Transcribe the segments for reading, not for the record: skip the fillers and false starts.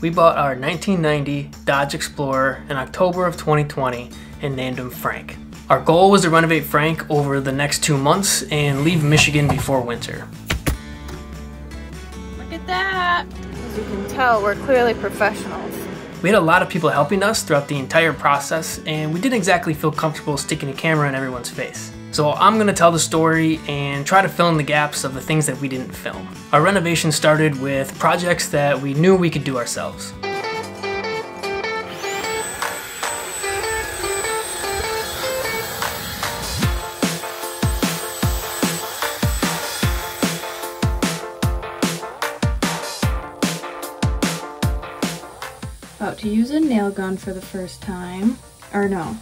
We bought our 1990 Dodge Explorer in October of 2020 and named him Frank. Our goal was to renovate Frank over the next 2 months and leave Michigan before winter. Look at that! As you can tell, we're clearly professionals. We had a lot of people helping us throughout the entire process, and we didn't exactly feel comfortable sticking a camera in everyone's face. So I'm going to tell the story and try to fill in the gaps of the things that we didn't film. Our renovation started with projects that we knew we could do ourselves. About to use a nail gun for the first time. Or no,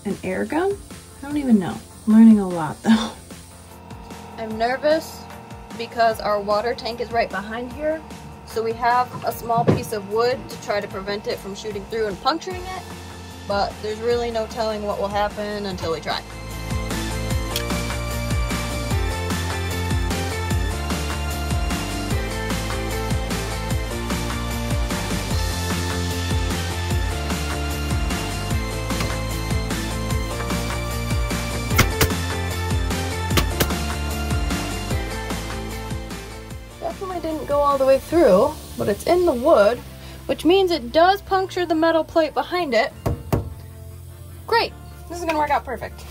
an air gun? I don't even know. I'm learning a lot though. I'm nervous because our water tank is right behind here. So we have a small piece of wood to try to prevent it from shooting through and puncturing it. But there's really no telling what will happen until we try. Definitely didn't go all the way through, but it's in the wood, which means it does puncture the metal plate behind it. Great! This is gonna work out perfect.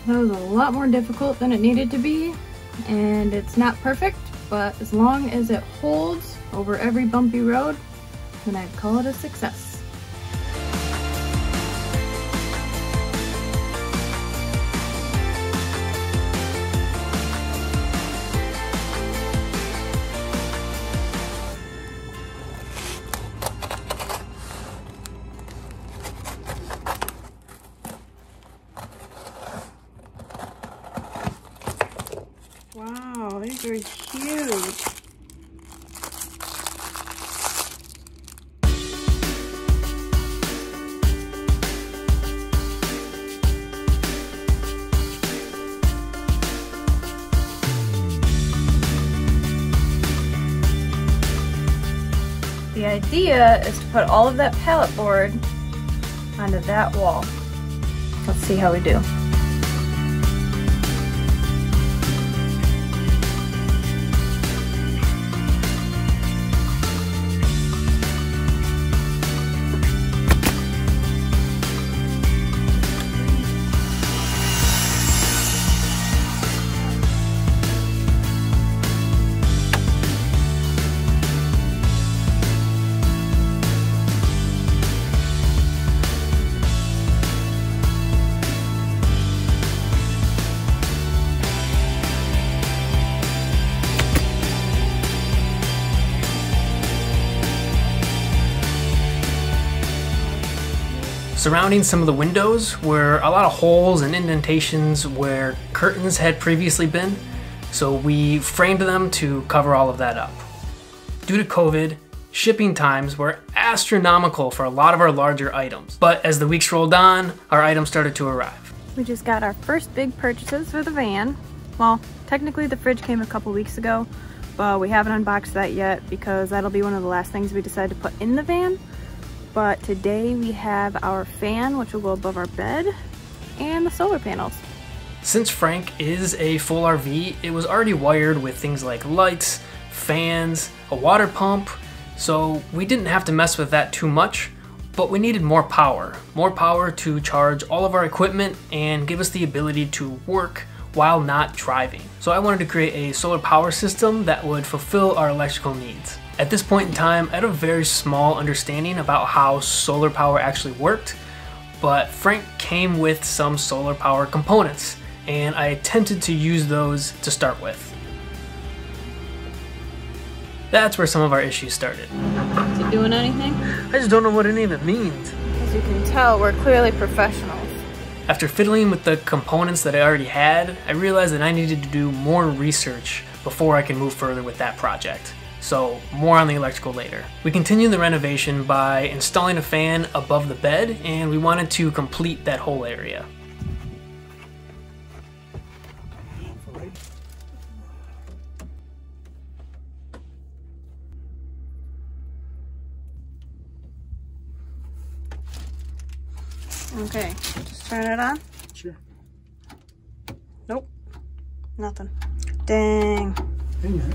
That was a lot more difficult than it needed to be, and it's not perfect, but as long as it holds over every bumpy road, then I'd call it a success. Wow, these are huge. The idea is to put all of that pallet board onto that wall. Let's see how we do. Surrounding some of the windows were a lot of holes and indentations where curtains had previously been, so we framed them to cover all of that up. Due to COVID, shipping times were astronomical for a lot of our larger items, but as the weeks rolled on, our items started to arrive. We just got our first big purchases for the van. Well, technically the fridge came a couple weeks ago, but we haven't unboxed that yet because that'll be one of the last things we decide to put in the van. But today we have our fan, which will go above our bed, and the solar panels. Since Frank is a full RV, it was already wired with things like lights, fans, a water pump, so we didn't have to mess with that too much, but we needed more power to charge all of our equipment and give us the ability to work while not driving. So I wanted to create a solar power system that would fulfill our electrical needs. At this point in time, I had a very small understanding about how solar power actually worked, but Frank came with some solar power components, and I attempted to use those to start with. That's where some of our issues started. Is it doing anything? I just don't know what any of it means. As you can tell, we're clearly professionals. After fiddling with the components that I already had, I realized that I needed to do more research before I can move further with that project. So more on the electrical later. We continued the renovation by installing a fan above the bed, and we wanted to complete that whole area. Okay, just turn it on. Sure. Nope, nothing. Dang. Hang on.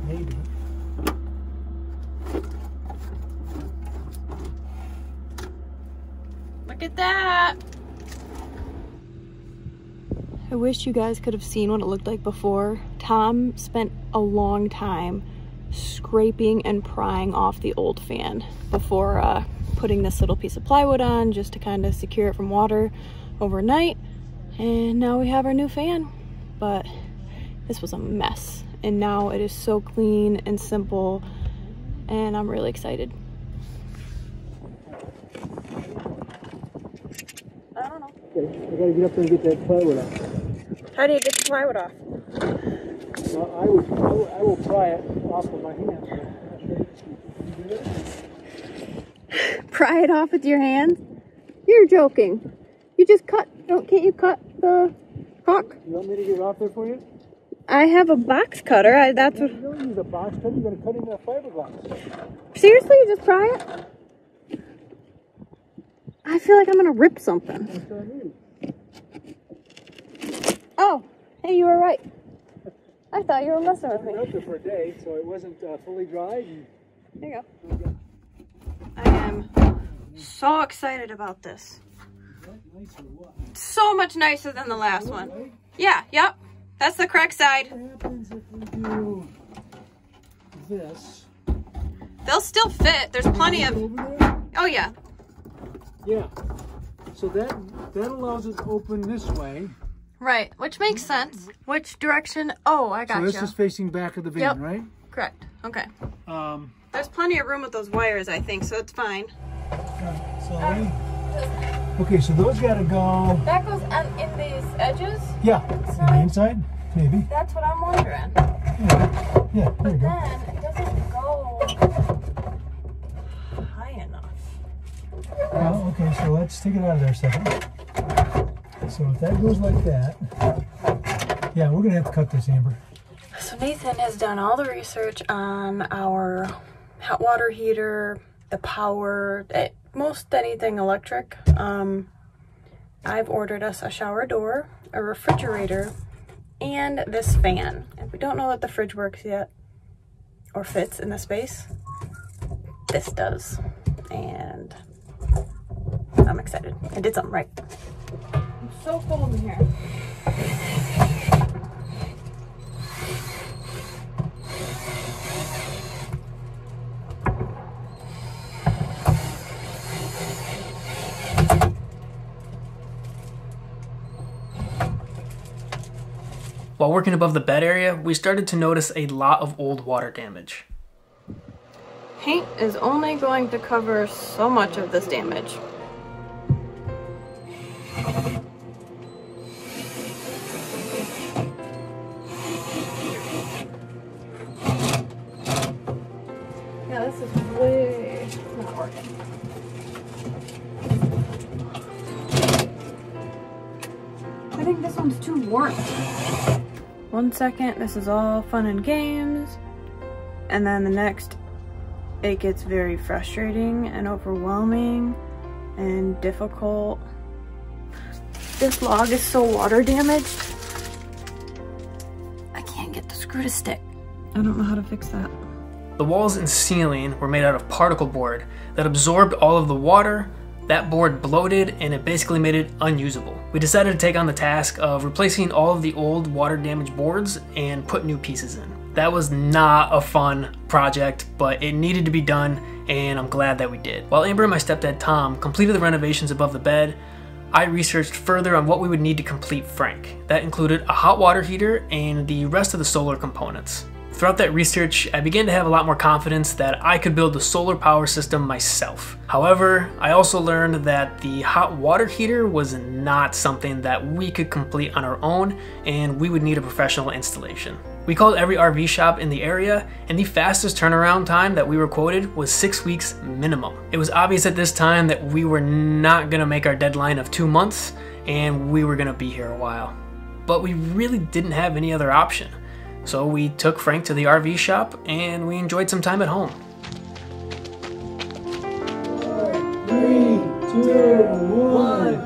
Maybe. Look at that. I wish you guys could have seen what it looked like before. Tom spent a long time scraping and prying off the old fan before putting this little piece of plywood on just to kind of secure it from water overnight. And now we have our new fan. But this was a mess. And now it is so clean and simple. And I'm really excited. I don't know. Okay, I gotta get up there and get that plywood off. How do you get the plywood off? Well, I will pry it off with my hands. Pry it off with your hands? You're joking. You just cut, can't you cut the caulk? You want me to get it off there for you? I have a box cutter. That's what. You don't use a box cutter, you're gonna cut into a fiberglass. Seriously, you just pry it? I feel like I'm gonna rip something. That's what I mean. Oh, hey, you were right. I thought you were messing with I was me. out there for a day, so it wasn't fully dried. There you go. I am so excited about this. Nice or what? So much nicer than the last one. Yeah, yep. That's the correct side. What happens if we do this? They'll still fit. There's plenty of. Over there? Oh yeah. Yeah. So that allows it to open this way. Right, which makes sense. Which direction? Oh, I got So you. this is facing back of the van, Yep. right? Correct. Okay. Um. There's plenty of room with those wires, I think, so it's fine. Okay, so those gotta go. That goes in these edges? Yeah. On the inside, maybe. That's what I'm wondering. Yeah. There you go. Then it doesn't go high enough. Well, okay, so let's take it out of there a second. So if that goes like that, yeah, we're gonna have to cut this, Amber. So Nathan has done all the research on our hot water heater, the power, most anything electric. I've ordered us a shower door, a refrigerator, and this fan. And we don't know that the fridge works yet or fits in the space. This does. And I'm excited. I did something right. It's so cold in here. While working above the bed area, we started to notice a lot of old water damage. Paint is only going to cover so much of this damage. Yeah, this is way not working. I think this one's too warm. 1 second, this is all fun and games, and then the next, it gets very frustrating and overwhelming and difficult. This log is so water damaged, I can't get the screw to stick. I don't know how to fix that. The walls and ceiling were made out of particle board that absorbed all of the water. That board bloated and it basically made it unusable. We decided to take on the task of replacing all of the old water damaged boards and put new pieces in. That was not a fun project, but it needed to be done, and I'm glad that we did. While Amber and my stepdad Tom completed the renovations above the bed, I researched further on what we would need to complete Frank. That included a hot water heater and the rest of the solar components. Throughout that research, I began to have a lot more confidence that I could build the solar power system myself. However, I also learned that the hot water heater was not something that we could complete on our own, and we would need a professional installation. We called every RV shop in the area, and the fastest turnaround time that we were quoted was 6 weeks minimum. It was obvious at this time that we were not gonna make our deadline of 2 months, and we were gonna be here a while. But we really didn't have any other option. So we took Frank to the RV shop and we enjoyed some time at home. 3, 2, 1.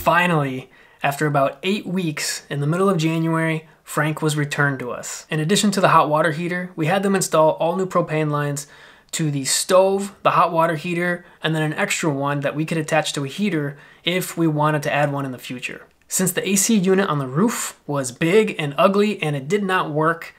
Finally, after about 8 weeks, in the middle of January, Frank was returned to us. In addition to the hot water heater, we had them install all new propane lines to the stove, the hot water heater, and then an extra one that we could attach to a heater if we wanted to add one in the future. Since the AC unit on the roof was big and ugly and it did not work,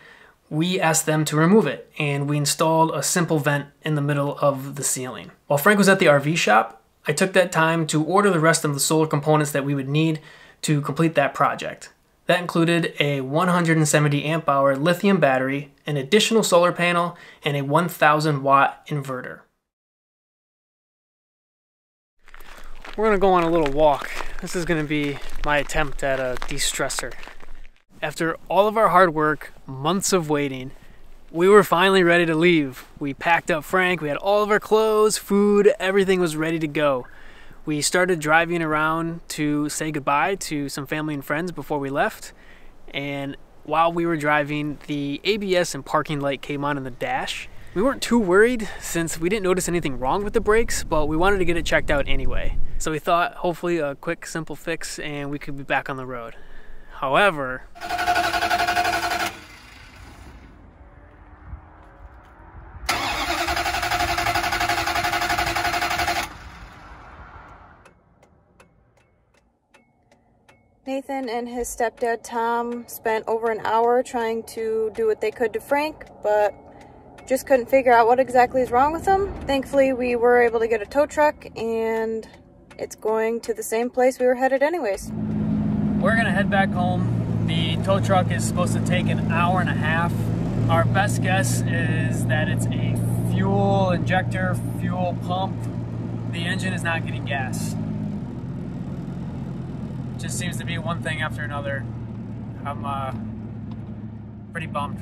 we asked them to remove it, and we installed a simple vent in the middle of the ceiling. While Frank was at the RV shop, I took that time to order the rest of the solar components that we would need to complete that project. That included a 170 amp hour lithium battery, an additional solar panel, and a 1000 watt inverter. We're gonna go on a little walk. This is gonna be my attempt at a de-stressor. After all of our hard work, months of waiting, we were finally ready to leave. We packed up Frank, we had all of our clothes, food, everything was ready to go. We started driving around to say goodbye to some family and friends before we left. And while we were driving, the ABS and parking light came on in the dash. We weren't too worried since we didn't notice anything wrong with the brakes, but we wanted to get it checked out anyway. So we thought hopefully a quick, simple fix and we could be back on the road. However, Nathan and his stepdad Tom spent over an hour trying to do what they could to Frank, but just couldn't figure out what exactly is wrong with him. Thankfully, we were able to get a tow truck, and it's going to the same place we were headed anyways. we're gonna head back home. The tow truck is supposed to take an hour and a half. Our best guess is that it's a fuel injector, fuel pump. The engine is not getting gas. Just seems to be one thing after another. I'm pretty bummed.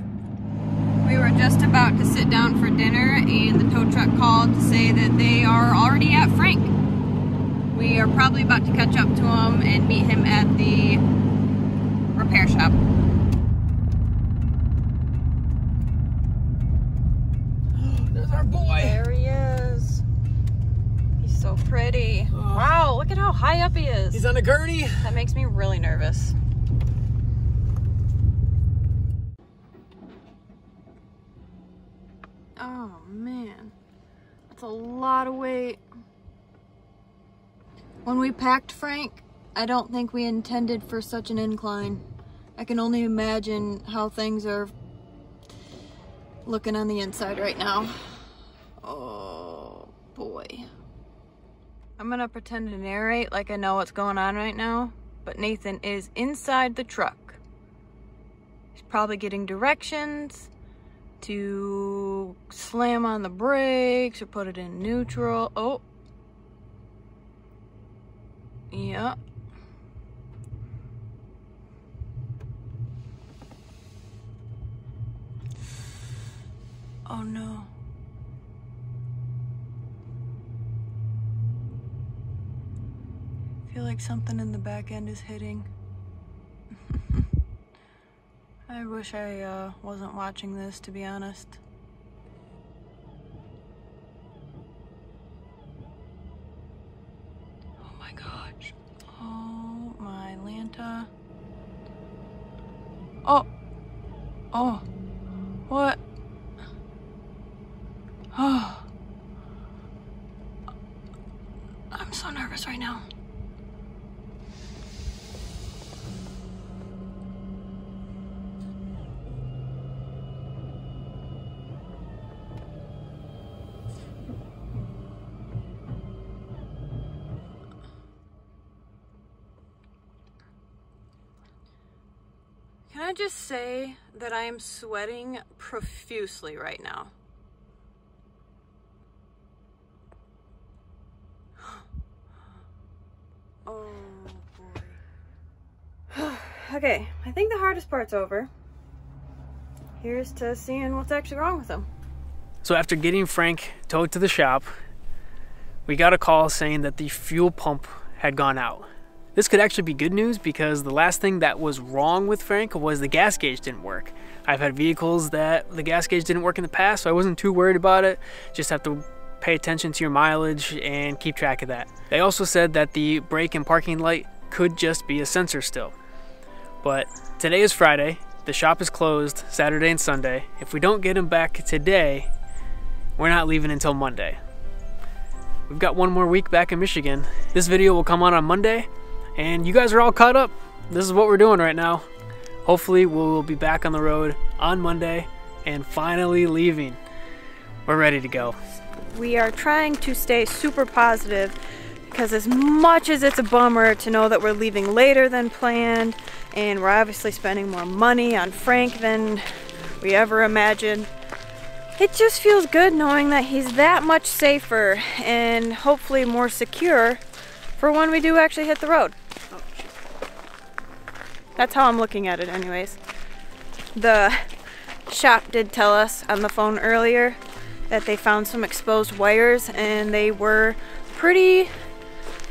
We were just about to sit down for dinner and the tow truck called to say that they are already at Frank. We are probably about to catch up to him and meet him at the repair shop. There's our boy. There he is. He's so pretty. Wow, look at how high up he is. He's on a gurney. That makes me really nervous. Oh man, that's a lot of weight. When we packed Frank, I don't think we intended for such an incline. I can only imagine how things are looking on the inside right now. Oh boy. I'm gonna pretend to narrate like I know what's going on right now, but Nathan is inside the truck. He's probably getting directions to slam on the brakes or put it in neutral. Oh. Yeah. Oh no. I feel like something in the back end is hitting. I wish I wasn't watching this, to be honest. Oh my gosh. Oh my Lanta. Oh. Oh. What? Oh. I'm so nervous right now. I just say that I am sweating profusely right now? Oh boy. Okay, I think the hardest part's over. Here's to seeing what's actually wrong with him. So after getting Frank towed to the shop, we got a call saying that the fuel pump had gone out. This could actually be good news because the last thing that was wrong with Frank was the gas gauge didn't work. I've had vehicles that the gas gauge didn't work in the past, so I wasn't too worried about it. Just have to pay attention to your mileage and keep track of that. They also said that the brake and parking light could just be a sensor still. But today is Friday, the shop is closed Saturday and Sunday. If we don't get him back today, we're not leaving until Monday. We've got one more week back in Michigan. This video will come out on Monday, and you guys are all caught up. This is what we're doing right now. Hopefully we'll be back on the road on Monday and finally leaving. We're ready to go. We are trying to stay super positive because as much as it's a bummer to know that we're leaving later than planned, and we're obviously spending more money on Frank than we ever imagined, it just feels good knowing that he's that much safer and hopefully more secure for when we do actually hit the road. That's how I'm looking at it anyways. The shop did tell us on the phone earlier that they found some exposed wires, and they were pretty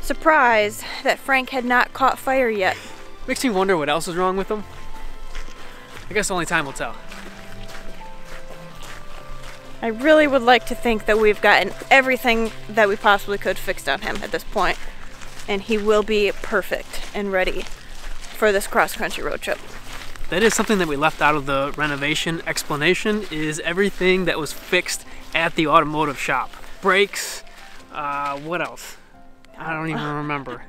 surprised that Frank had not caught fire yet. Makes me wonder what else is wrong with him. I guess only time will tell. I really would like to think that we've gotten everything that we possibly could fixed on him at this point, and he will be perfect and ready for this cross-country road trip. That is something that we left out of the renovation explanation, is everything that was fixed at the automotive shop. Brakes, what else? I don't even remember.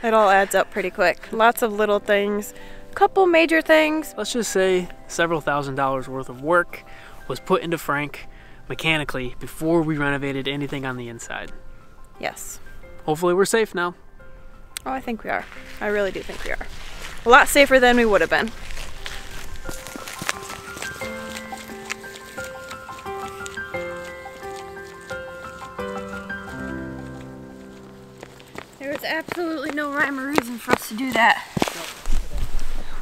It all adds up pretty quick. Lots of little things, couple major things. Let's just say several $1,000s worth of work was put into Frank mechanically before we renovated anything on the inside. Yes. Hopefully we're safe now. Oh, I think we are. I really do think we are. A lot safer than we would have been. There was absolutely no rhyme or reason for us to do that.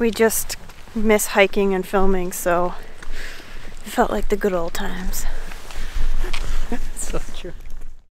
We just miss hiking and filming, so it felt like the good old times.